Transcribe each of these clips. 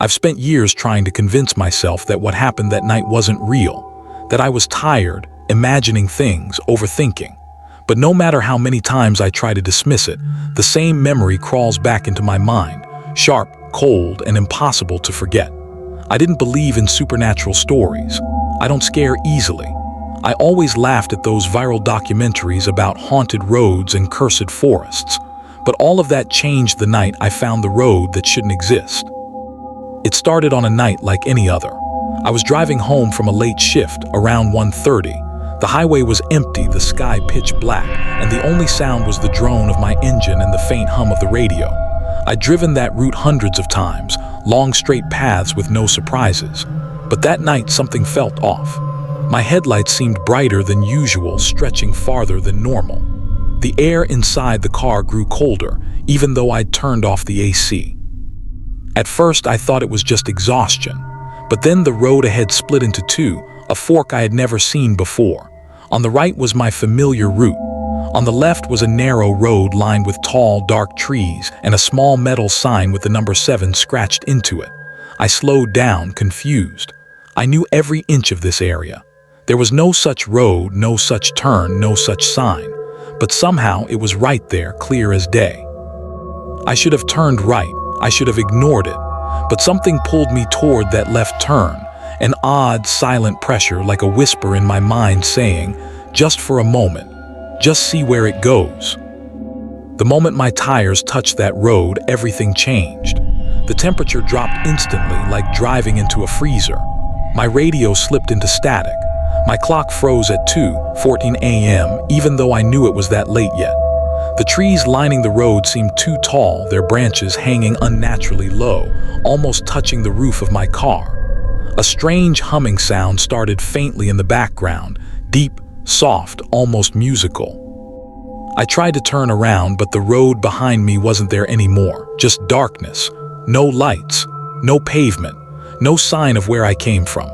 I've spent years trying to convince myself that what happened that night wasn't real, that I was tired, imagining things, overthinking. But no matter how many times I try to dismiss it, the same memory crawls back into my mind, sharp, cold, and impossible to forget. I didn't believe in supernatural stories. I don't scare easily. I always laughed at those viral documentaries about haunted roads and cursed forests. But all of that changed the night I found the road that shouldn't exist. It started on a night like any other. I was driving home from a late shift around 1:30. The highway was empty, the sky pitch black, and the only sound was the drone of my engine and the faint hum of the radio. I'd driven that route hundreds of times, long straight paths with no surprises. But that night something felt off. My headlights seemed brighter than usual, stretching farther than normal. The air inside the car grew colder, even though I'd turned off the AC. At first, I thought it was just exhaustion, but then the road ahead split into two, a fork I had never seen before. On the right was my familiar route. On the left was a narrow road lined with tall, dark trees and a small metal sign with the number 7 scratched into it. I slowed down, confused. I knew every inch of this area. There was no such road, no such turn, no such sign. But somehow it was right there, clear as day. I should have turned right. I should have ignored it. But something pulled me toward that left turn, an odd, silent pressure like a whisper in my mind saying, just for a moment, just see where it goes. The moment my tires touched that road, everything changed. The temperature dropped instantly, like driving into a freezer. My radio slipped into static. My clock froze at 2:14 a.m., even though I knew it was that late yet. The trees lining the road seemed too tall, their branches hanging unnaturally low, almost touching the roof of my car. A strange humming sound started faintly in the background, deep, soft, almost musical. I tried to turn around, but the road behind me wasn't there anymore, just darkness, no lights, no pavement, no sign of where I came from.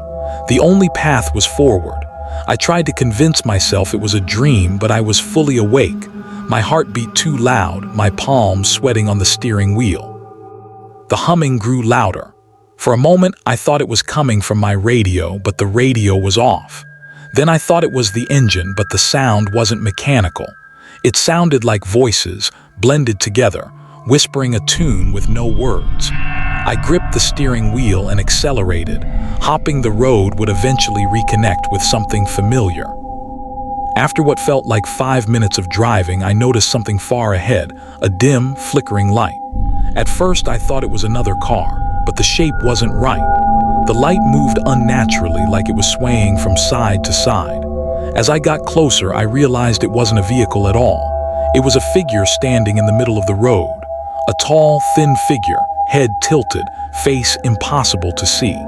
The only path was forward. I tried to convince myself it was a dream, but I was fully awake. My heart beat too loud, my palms sweating on the steering wheel. The humming grew louder. For a moment, I thought it was coming from my radio, but the radio was off. Then I thought it was the engine, but the sound wasn't mechanical. It sounded like voices, blended together, whispering a tune with no words. I gripped the steering wheel and accelerated, hoping the road would eventually reconnect with something familiar. After what felt like 5 minutes of driving, I noticed something far ahead, a dim, flickering light. At first, I thought it was another car, but the shape wasn't right. The light moved unnaturally, like it was swaying from side to side. As I got closer, I realized it wasn't a vehicle at all. It was a figure standing in the middle of the road. A tall, thin figure, head tilted, face impossible to see.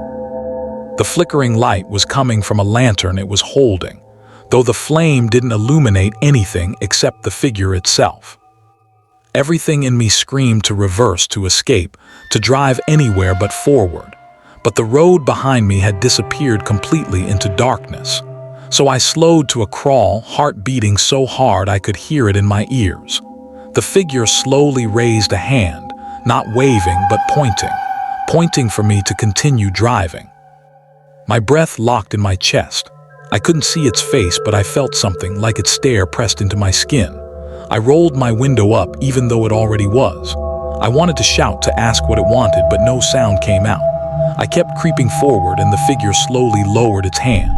The flickering light was coming from a lantern it was holding, though the flame didn't illuminate anything except the figure itself. Everything in me screamed to reverse, to escape, to drive anywhere but forward. But the road behind me had disappeared completely into darkness. So I slowed to a crawl, heart beating so hard I could hear it in my ears. The figure slowly raised a hand, not waving but pointing for me to continue driving. My breath locked in my chest. I couldn't see its face, but I felt something like its stare pressed into my skin. I rolled my window up even though it already was. I wanted to shout, to ask what it wanted, but no sound came out. I kept creeping forward and the figure slowly lowered its hand.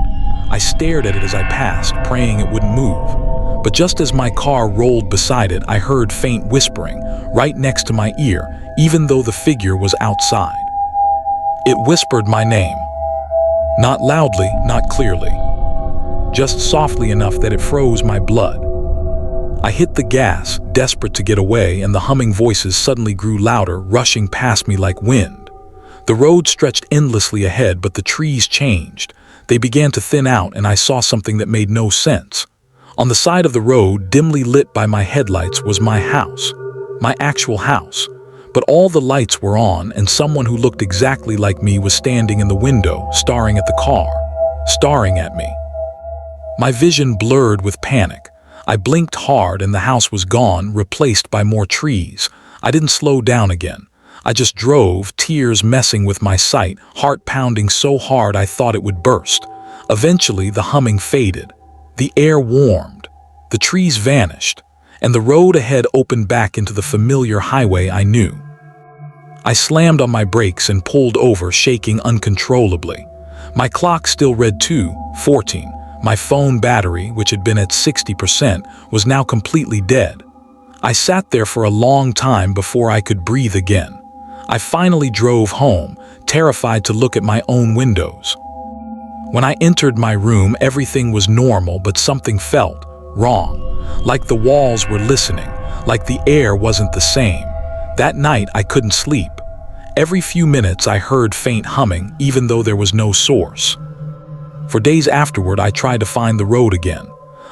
I stared at it as I passed, praying it wouldn't move. But just as my car rolled beside it, I heard faint whispering right next to my ear, even though the figure was outside. It whispered my name. Not loudly, not clearly. Just softly enough that it froze my blood. I hit the gas, desperate to get away, and the humming voices suddenly grew louder, rushing past me like wind. The road stretched endlessly ahead, but the trees changed. They began to thin out, and I saw something that made no sense. On the side of the road, dimly lit by my headlights, was my house. My actual house. But all the lights were on, and someone who looked exactly like me was standing in the window, staring at the car. Staring at me. My vision blurred with panic. I blinked hard and the house was gone, replaced by more trees. I didn't slow down again. I just drove, tears messing with my sight, heart pounding so hard I thought it would burst. Eventually, the humming faded. The air warmed. The trees vanished, and the road ahead opened back into the familiar highway I knew. I slammed on my brakes and pulled over, shaking uncontrollably. My clock still read 2:14. My phone battery, which had been at 60%, was now completely dead. I sat there for a long time before I could breathe again. I finally drove home, terrified to look at my own windows. When I entered my room, everything was normal, but something felt wrong. Like the walls were listening, like the air wasn't the same. That night, I couldn't sleep. Every few minutes, I heard faint humming, even though there was no source. For days afterward, I tried to find the road again.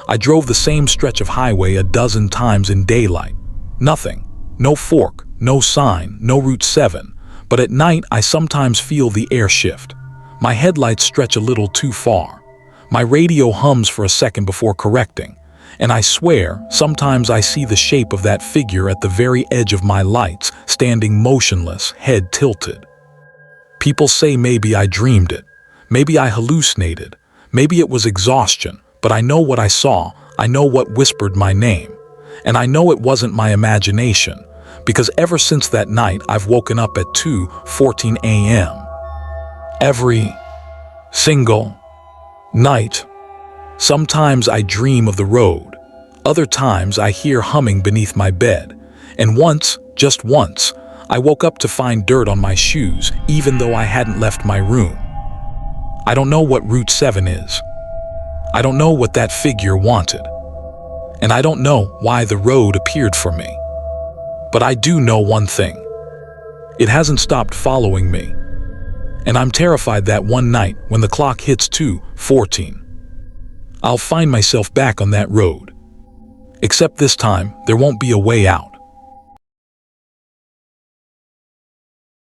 I drove the same stretch of highway a dozen times in daylight. Nothing. No fork, no sign, no Route 7. But at night, I sometimes feel the air shift. My headlights stretch a little too far. My radio hums for a second before correcting. And I swear, sometimes I see the shape of that figure at the very edge of my lights, standing motionless, head tilted. People say maybe I dreamed it. Maybe I hallucinated. Maybe it was exhaustion. But I know what I saw. I know what whispered my name. And I know it wasn't my imagination, because ever since that night, I've woken up at 2:14 a.m. Every single night. Sometimes I dream of the road. Other times I hear humming beneath my bed. And once, just once, I woke up to find dirt on my shoes, even though I hadn't left my room. I don't know what Route 7 is. I don't know what that figure wanted. And I don't know why the road appeared for me. But I do know one thing. It hasn't stopped following me. And I'm terrified that one night, when the clock hits 2:14, I'll find myself back on that road. Except this time, there won't be a way out.